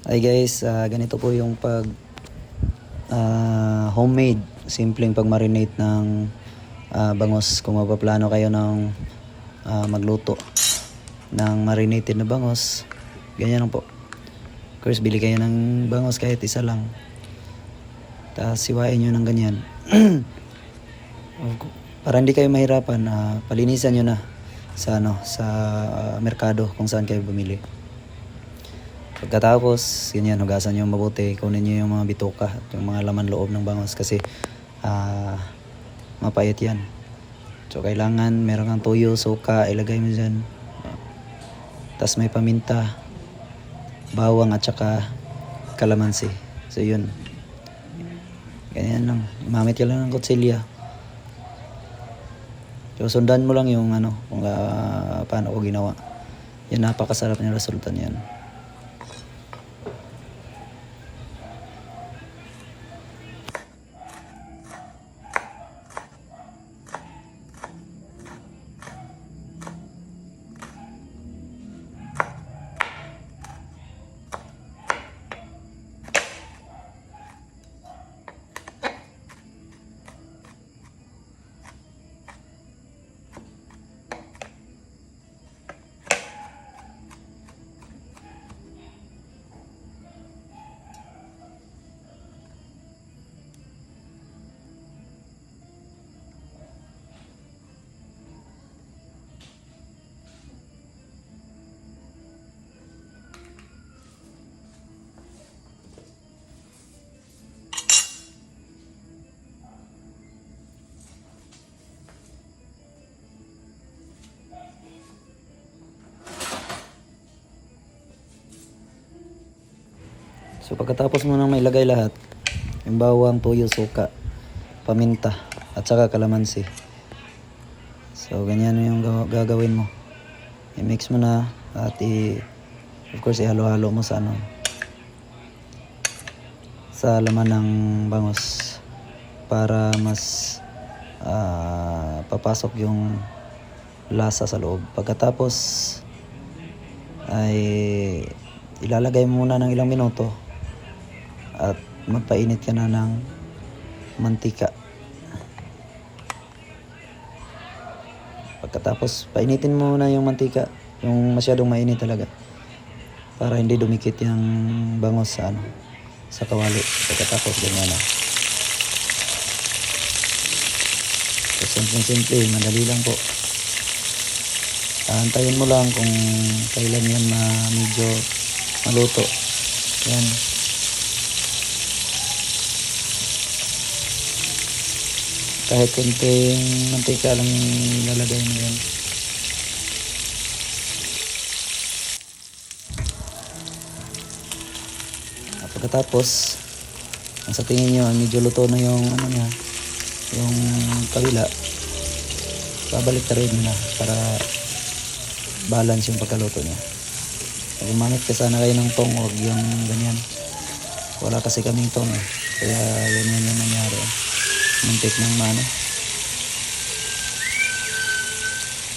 Hi guys, ganito po yung pag homemade, simpleng pag-marinate ng bangos. Kung mapaplano kayo ng magluto ng marinated na bangos, ganyan lang po. Of course, bili kayo ng bangos kahit isa lang. Tapos siwain nyo ng ganyan. Para hindi kayo mahirapan, palinisan nyo na sa merkado kung saan kayo bumili. Pagkatapos, ganyan, hugasan nyo mabuti, kunin nyo yung mga bituka at yung mga laman loob ng bangos kasi mapait yan. So kailangan meron kang tuyo, suka, ilagay mo dyan. Tapos may paminta, bawang at saka kalamansi. So yun, ganyan lang, mamit ka lang ng kutsilya. So sundan mo lang yung kung paano ko ginawa. Yan, napakasarap ng resulta niyan. So pagkatapos mo nang mailagay lahat, yung bawang, tuyo, suka, paminta, at saka kalamansi. So ganyan yung gagawin mo. I-mix mo na at of course ihalo-halo mo sa sa laman ng bangos para mas papasok yung lasa sa loob. Pagkatapos ay ilalagay mo muna ng ilang minuto at magpainit ka na ng mantika. Pagkatapos painitin mo na yung mantika, yung masyadong mainit talaga, para hindi dumikit yung bangos sa kawali. Pagkatapos ganyan na. So, simple, madali lang po. Antayin mo lang kung kailan yan medyo maluto. Yan. Kahit kunting mantika lang ilalagay mo yan. At pagkatapos, ang sa tingin nyo medyo luto na yung yung kabila, babalik ka rin na para balance yung pagkaluto niya. Gumamit ka sana kayo ng tong, huwag yung ganyan. Wala kasi kaming tong kaya ganyan yung nangyari. Muntik ng